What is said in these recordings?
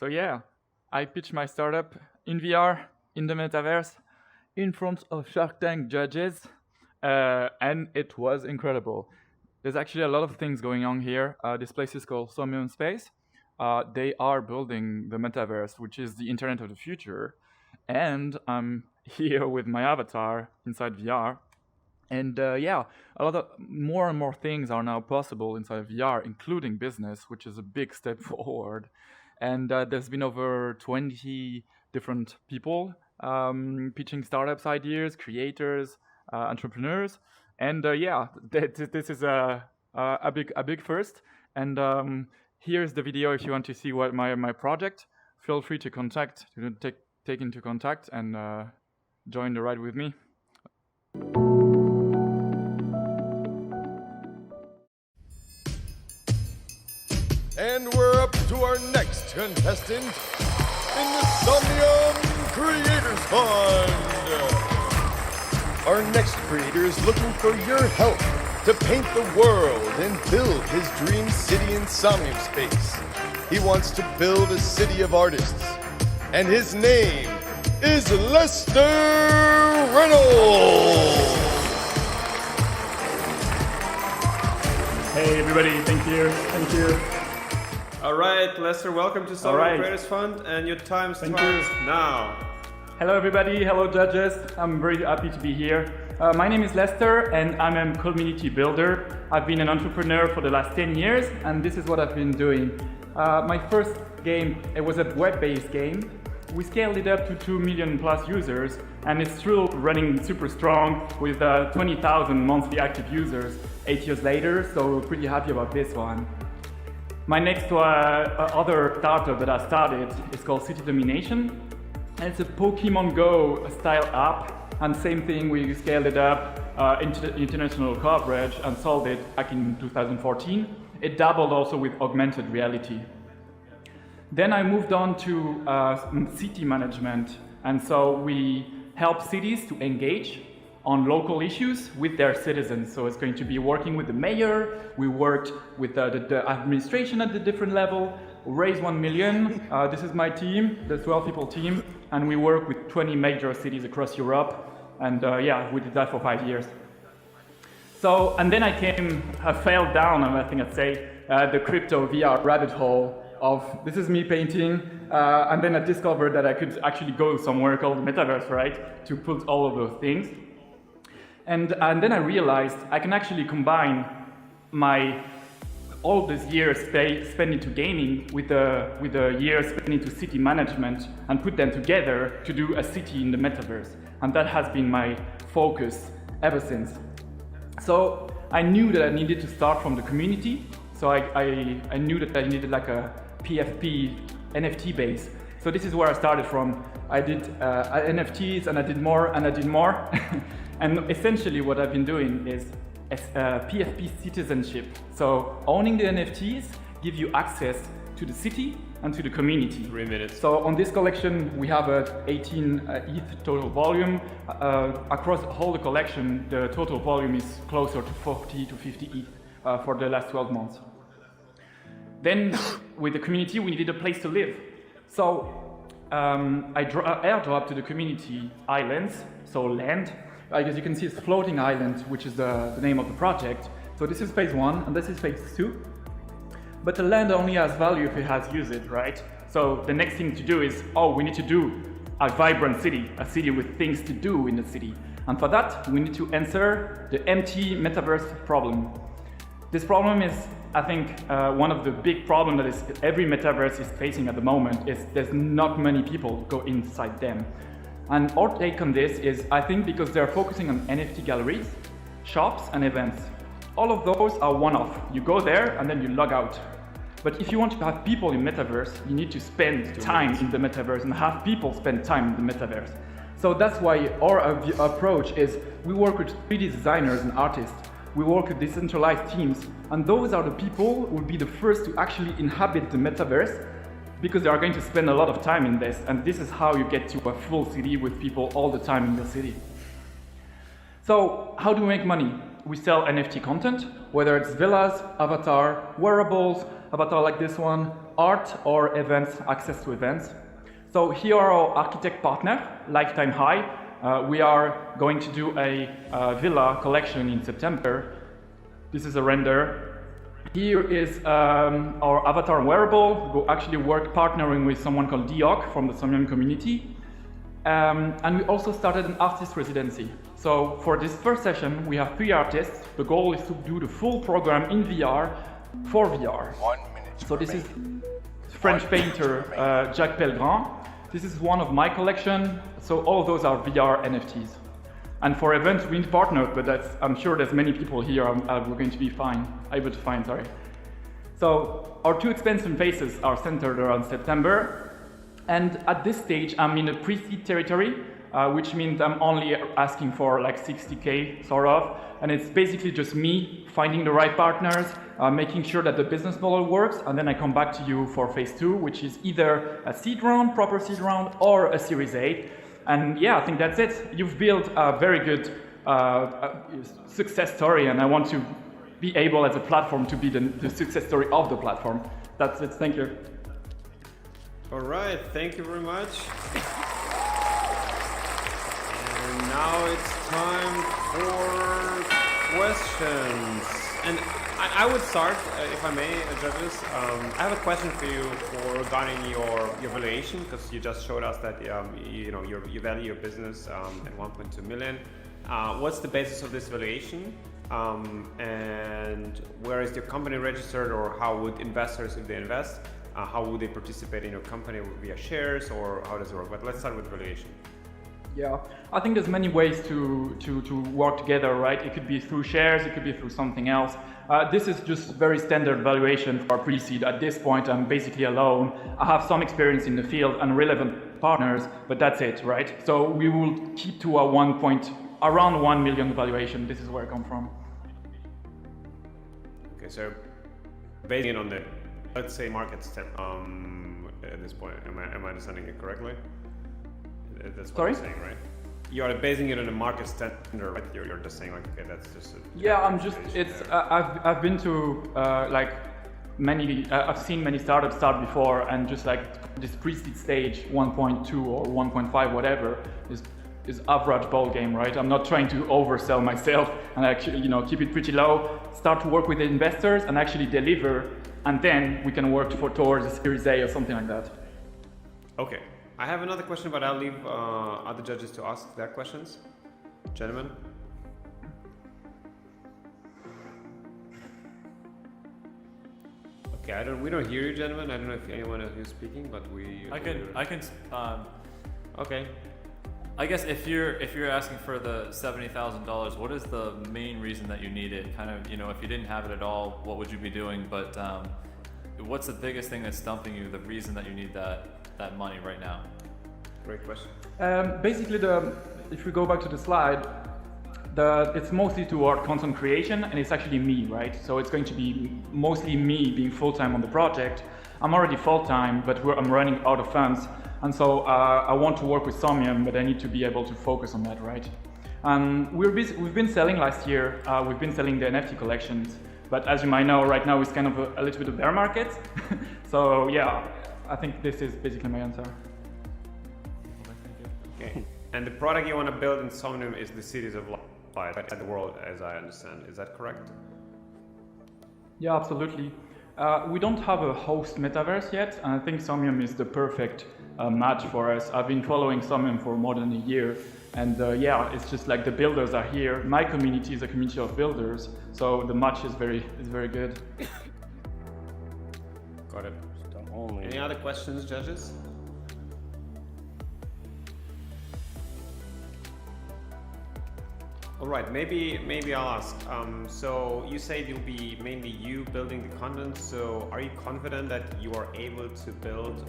So yeah, I pitched my startup in VR, in the metaverse, in front of Shark Tank judges, and it was incredible. There's actually a lot of things going on here. This place is called Somnium Space. They are building the metaverse, which is the internet of the future, and I'm here with my avatar inside VR. And yeah, a lot of more and more things are now possible inside VR, including business, which is a big step forward. And there's been over 20 different people pitching startups ideas, creators, entrepreneurs, and yeah, this is a big first. And here's the video if you want to see what my project. Feel free to take into contact and join the ride with me. And we're up to our next contestant in the Somnium Creators Fund. Our next creator is looking for your help to paint the world and build his dream city in Somnium Space. He wants to build a city of artists, and his name is Lester Reynolds. Hey everybody, thank you. All right, Lester, welcome to Somnium Creators Fund, and your time starts now. Hello everybody, hello judges. I'm very happy to be here. My name is Lester and I'm a community builder. I've been an entrepreneur for the last 10 years and this is what I've been doing. My first game, it was a web-based game. We scaled it up to 2 million plus users and it's still running super strong with 20,000 monthly active users 8 years later, so pretty happy about this one. My next other startup that I started is called City Domination. And it's a Pokemon Go style app, and same thing, we scaled it up into international coverage and sold it back in 2014. It dabbled also with augmented reality. Then I moved on to city management, and so we help cities to engage on local issues with their citizens. So it's going to be working with the mayor, we worked with the administration at the different level, raised 1 million, this is my team, the 12 people team, and we work with 20 major cities across Europe, and yeah, we did that for 5 years. So, and then I fell down, I think I'd say, the crypto VR rabbit hole of, this is me painting, and then I discovered that I could actually go somewhere called the Metaverse, right, to put all of those things. And then I realized I can actually combine all these years spent into gaming with the years spent into city management and put them together to do a city in the metaverse. And that has been my focus ever since. So I knew that I needed to start from the community. So I knew that I needed like a PFP NFT base. So this is where I started from. I did NFTs and I did more and I did more. And essentially what I've been doing is PFP citizenship. So owning the NFTs give you access to the city and to the community. 3 minutes. So on this collection we have 18 ETH total volume. Across all the collection the total volume is closer to 40 to 50 ETH for the last 12 months. Then with the community we needed a place to live. So I airdrop to the community islands, so land. As you can see, it's Floating Island, which is the name of the project. So this is phase 1 and this is phase 2. But the land only has value if it has usage, right? So the next thing to do is, we need to do a vibrant city, a city with things to do in the city. And for that, we need to answer the empty metaverse problem. This problem is, I think, one of the big problems that every metaverse is facing at the moment is there's not many people go inside them. And our take on this is, I think, because they're focusing on NFT galleries, shops and events. All of those are one-off. You go there and then you log out. But if you want to have people in metaverse, you need to spend time in the metaverse and have people spend time in the metaverse. So that's why our approach is we work with 3D designers and artists. We work with decentralized teams, and those are the people who will be the first to actually inhabit the metaverse, because they are going to spend a lot of time in this, and this is how you get to a full city with people all the time in the city. So how do we make money? We sell NFT content, whether it's villas, avatar, wearables, avatar like this one, art or events, access to events. So here are our architect partner, Lifetime High. We are going to do a villa collection in September. This is a render. Here is our avatar wearable. We actually work partnering with someone called Diok from the Somnium community. And we also started an artist residency. So for this first session, we have 3 artists. The goal is to do the full program in VR for VR. 1 minute. So this is French painter Jacques Pellegrin. This is one of my collection. So all of those are VR NFTs. And for events, we need partners, but I'm sure there's many people here we're going to be able to find, sorry. So our 2 expansion phases are centered around September. And at this stage, I'm in a pre-seed territory, which means I'm only asking for like 60K, sort of. And it's basically just me finding the right partners, making sure that the business model works, and then I come back to you for phase 2, which is either a seed round, proper seed round, or a Series A. And yeah, I think that's it. You've built a very good success story, and I want to be able as a platform to be the success story of the platform. That's it, thank you. All right, thank you very much. And now it's time for questions. And I would start, if I may, judges. I have a question for you regarding your valuation, because you just showed us that you value your business at 1.2 million. What's the basis of this valuation? And where is your company registered, or how would investors, if they invest, how would they participate in your company via shares, or how does it work? But let's start with valuation. Yeah, I think there's many ways to work together, right? It could be through shares, it could be through something else. This is just very standard valuation for pre-seed. At this point, I'm basically alone. I have some experience in the field and relevant partners, but that's it, right? So we will keep to around 1 million valuation. This is where I come from. Okay, so basing it on the, let's say, market step at this point, am I understanding it correctly? That's what Sorry? you're saying, right? You are basing it on a market standard, right? You're just saying like, okay, that's just. I've been to I've seen many startups start before, and just like this pre-seed stage, 1.2 or 1.5, whatever, is average ball game, right? I'm not trying to oversell myself and actually, keep it pretty low. Start to work with the investors and actually deliver, and then we can work towards a Series A or something like that. Okay. I have another question, but I'll leave other judges to ask their questions. Gentlemen? Okay, we don't hear you, gentlemen. I don't know if anyone else is speaking, but I can. Okay. I guess if you're asking for the $70,000, what is the main reason that you need it? Kind of, if you didn't have it at all, what would you be doing? But what's the biggest thing that's stumping you? The reason that you need that money right now? Great question. Basically, if we go back to the slide, it's mostly toward content creation, and it's actually me, right? So it's going to be mostly me being full-time on the project. I'm already full-time, but I'm running out of funds, and so I want to work with Somnium, but I need to be able to focus on that, right? We've been selling last year. We've been selling the NFT collections, but as you might know, right now it's kind of a little bit of bear market. So yeah, I think this is basically my answer. Okay. And the product you want to build in Somnium is the cities of light at the world, as I understand. Is that correct? Yeah, absolutely. We don't have a host metaverse yet, and I think Somnium is the perfect match for us. I've been following Somnium for more than a year, and yeah, it's just like the builders are here. My community is a community of builders, so the match is very good. Got it. Any other questions, judges? All right, maybe I'll ask. So you say it'll be mainly you building the content. So are you confident that you are able to build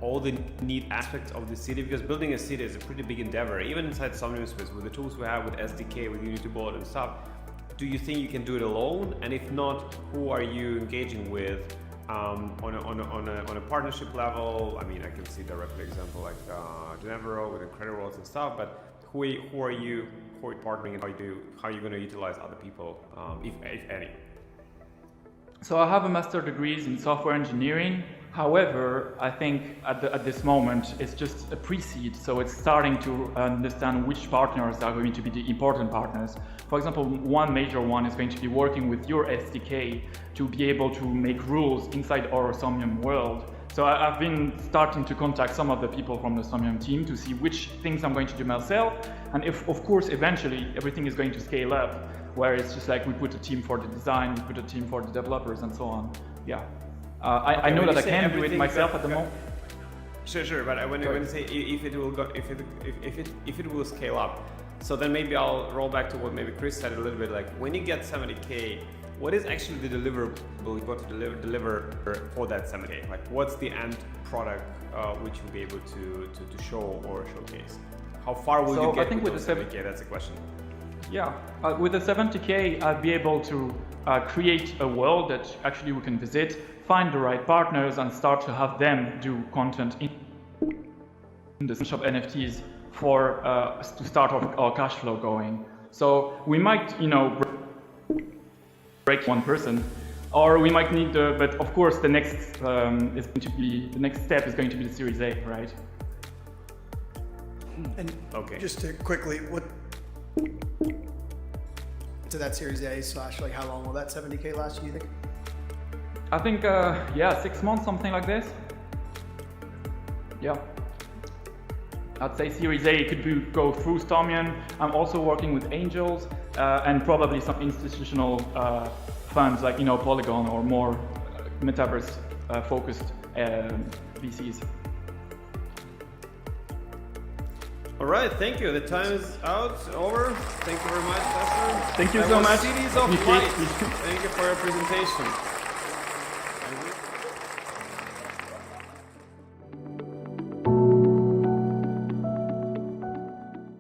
all the neat aspects of the city? Because building a city is a pretty big endeavor, even inside Somnium Space, with the tools we have with SDK, with Unity board and stuff. Do you think you can do it alone? And if not, who are you engaging with on a partnership level? I mean, I can see directly example like Genevero with Incredibles and stuff, but who are you partnering, and how are you going to utilize other people, if any? So I have a master degrees in software engineering. However, I think at this moment it's just a pre-seed, so it's starting to understand which partners are going to be the important partners. For example, one major one is going to be working with your SDK to be able to make rules inside our Somnium world. So I've been starting to contact some of the people from the Somnium team to see which things I'm going to do myself, and if, of course, eventually everything is going to scale up, where it's just like we put a team for the design, we put a team for the developers, and so on. Yeah. I know that I can do it myself at the moment. Sure, but when you say if it will scale up, so then maybe I'll roll back to what maybe Chris said a little bit. Like when you get 70K, what is actually the deliverable you got to deliver for that 70K? Like what's the end product which you'll be able to show or showcase? How far will you get with the 70K? That's the question. Yeah, with the 70K, I'll be able to create a world that actually we can visit, find the right partners, and start to have them do content in the shop NFTs for to start our cash flow going. So we might, break one person, or we might need the. But of course, the next is going to be the next step is going to be the Series A, right? And Okay. just to quickly, what to that Series A / like how long will that 70K last, do you think? I think 6 months, something like this. Yeah. I'd say Series A could go through Somnium. I'm also working with angels and probably some institutional funds like Polygon or more Metaverse focused VCs. All right, thank you. The time is over. Thank you very much, Lester. Thank you That so was much. Cities of Appreciate Light. it. Thank you for your presentation.